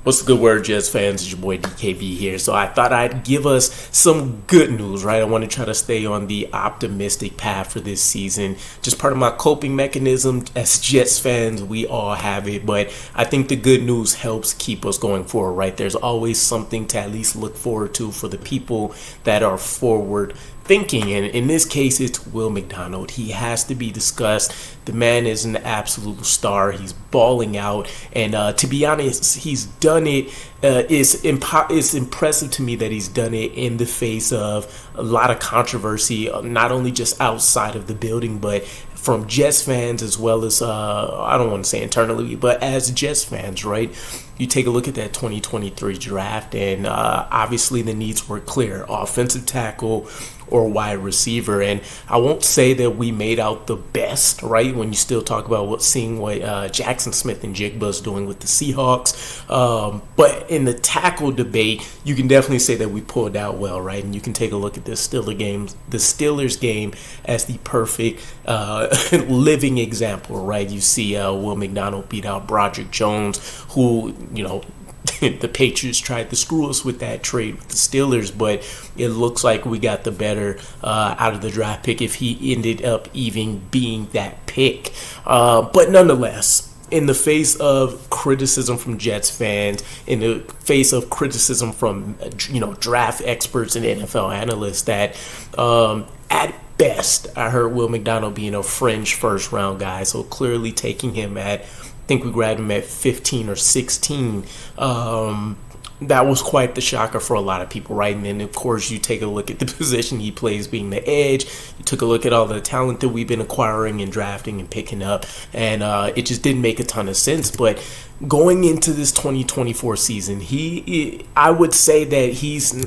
What's the good word, Jets fans? It's your boy DKB here. So I thought I'd give us some good news, right? I want to try to stay on the optimistic path for this season. Just part of my coping mechanism. As Jets fans, we all have it. But I think the good news helps keep us going forward, right? There's always something to at least look forward to for the people that are forward thinking, and in this case it's Will McDonald. He has to be discussed. The man is an absolute star. He's balling out, and to be honest, he's done it. It's impressive to me that he's done it in the face of a lot of controversy, not only just outside of the building, but from Jets fans as well as, I don't want to say internally, but as Jets fans, right? You take a look at that 2023 draft, and obviously the needs were clear: offensive tackle or wide receiver. And I won't say that we made out the best, right, when you still talk about seeing what Jackson Smith and Jigba's doing with the Seahawks. But in the tackle debate, you can definitely say that we pulled out well, right? And you can take a look at the Steelers game as the perfect living example, right? You see Will McDonald beat out Broderick Jones, who, the Patriots tried to screw us with that trade with the Steelers, but it looks like we got the better out of the draft pick if he ended up even being that pick. But nonetheless, in the face of criticism from Jets fans, in the face of criticism from draft experts and NFL analysts, that at best, I heard Will McDonald being a fringe first round guy, so clearly taking him at, I think we grabbed him at 15 or 16. That was quite the shocker for a lot of people, right? And then, of course, you take a look at the position he plays being the edge. You took a look at all the talent that we've been acquiring and drafting and picking up, and it just didn't make a ton of sense. But going into this 2024 season, I would say that he's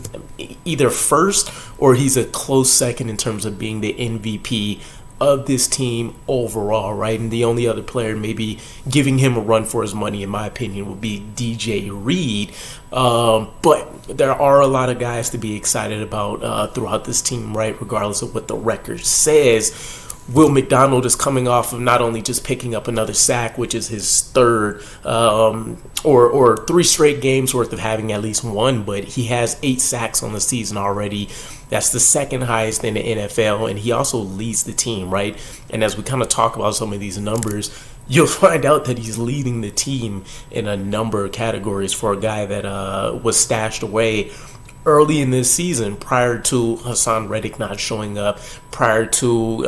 either first or he's a close second in terms of being the MVP of this team overall, right? And the only other player maybe giving him a run for his money, in my opinion, would be DJ Reed. But there are a lot of guys to be excited about throughout this team, right? Regardless of what the record says. Will McDonald is coming off of not only just picking up another sack, which is his third or 3 straight games worth of having at least one, but he has 8 sacks on the season already. That's the second highest in the NFL, and he also leads the team, right? And as we kind of talk about some of these numbers, you'll find out that he's leading the team in a number of categories for a guy that was stashed away early in this season, prior to Hassan Reddick not showing up, prior to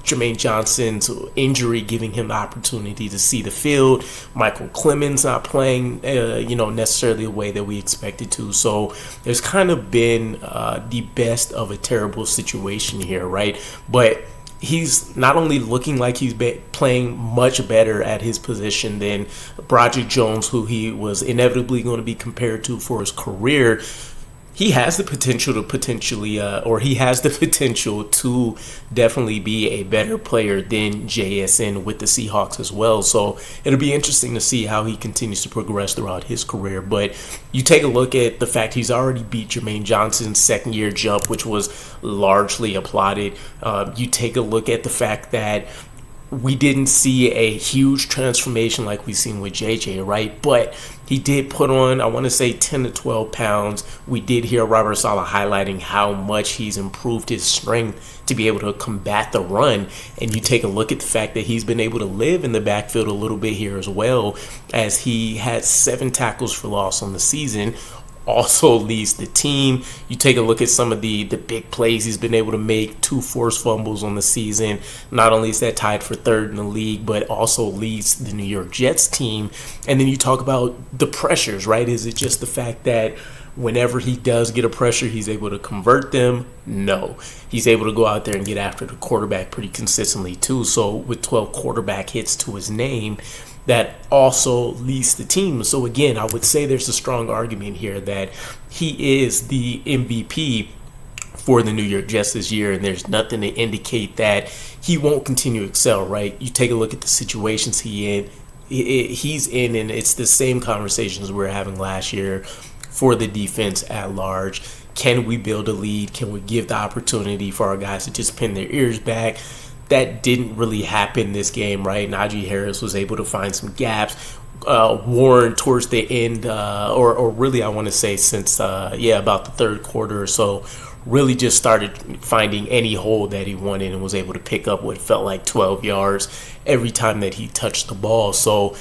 Jermaine Johnson's injury giving him the opportunity to see the field, Michael Clemens not playing, necessarily the way that we expected to. So there's kind of been the best of a terrible situation here, right? But he's not only looking like he's playing much better at his position than Broderick Jones, who he was inevitably going to be compared to for his career. He has the potential to definitely be a better player than JSN with the Seahawks as well. So it'll be interesting to see how he continues to progress throughout his career. But you take a look at the fact he's already beat Jermaine Johnson's second-year jump, which was largely applauded. You take a look at the fact that we didn't see a huge transformation like we've seen with JJ, right? But he did put on, I want to say, 10 to 12 pounds. We did hear Robert Saleh highlighting how much he's improved his strength to be able to combat the run. And you take a look at the fact that he's been able to live in the backfield a little bit here as well, as he had 7 tackles for loss on the season. Also leads the team. You take a look at some of the big plays he's been able to make, 2 forced fumbles on the season. Not only is that tied for 3rd in the league, but also leads the New York Jets team. And then you talk about the pressures, right? Is it just the fact that whenever he does get a pressure, he's able to convert them? No. He's able to go out there and get after the quarterback pretty consistently too. So with 12 quarterback hits to his name, that also leads the team. So again, I would say there's a strong argument here that he is the MVP for the New York Jets this year, and there's nothing to indicate that he won't continue to excel, right? You take a look at the situations he's in, and it's the same conversations we were having last year for the defense at large. Can we build a lead? Can we give the opportunity for our guys to just pin their ears back? That didn't really happen this game, right? Najee Harris was able to find some gaps. Warren towards the end, or really I want to say since about the third quarter or so, really just started finding any hole that he wanted and was able to pick up what felt like 12 yards every time that he touched the ball. So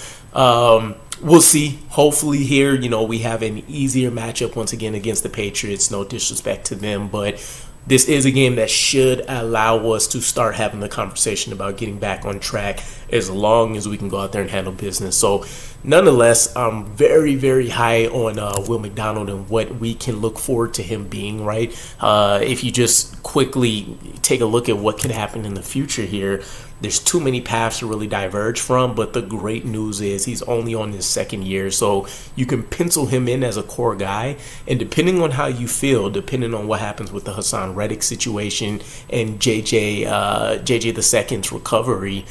we'll see. Hopefully here, we have an easier matchup once again against the Patriots. No disrespect to them, but this is a game that should allow us to start having the conversation about getting back on track as long as we can go out there and handle business. So nonetheless, I'm very, very high on Will McDonald and what we can look forward to him being, right? If you just quickly take a look at what can happen in the future here, there's too many paths to really diverge from, but the great news is he's only on his second year, so you can pencil him in as a core guy, and depending on how you feel, depending on what happens with the Hassan Reddick situation and JJ the Second's recovery,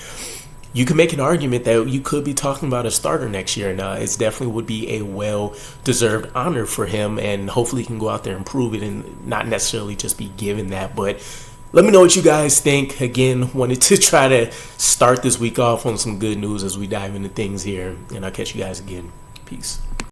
you can make an argument that you could be talking about a starter next year, and it definitely would be a well-deserved honor for him, and hopefully he can go out there and prove it and not necessarily just be given that. But let me know what you guys think. Again, wanted to try to start this week off on some good news as we dive into things here, and I'll catch you guys again. Peace.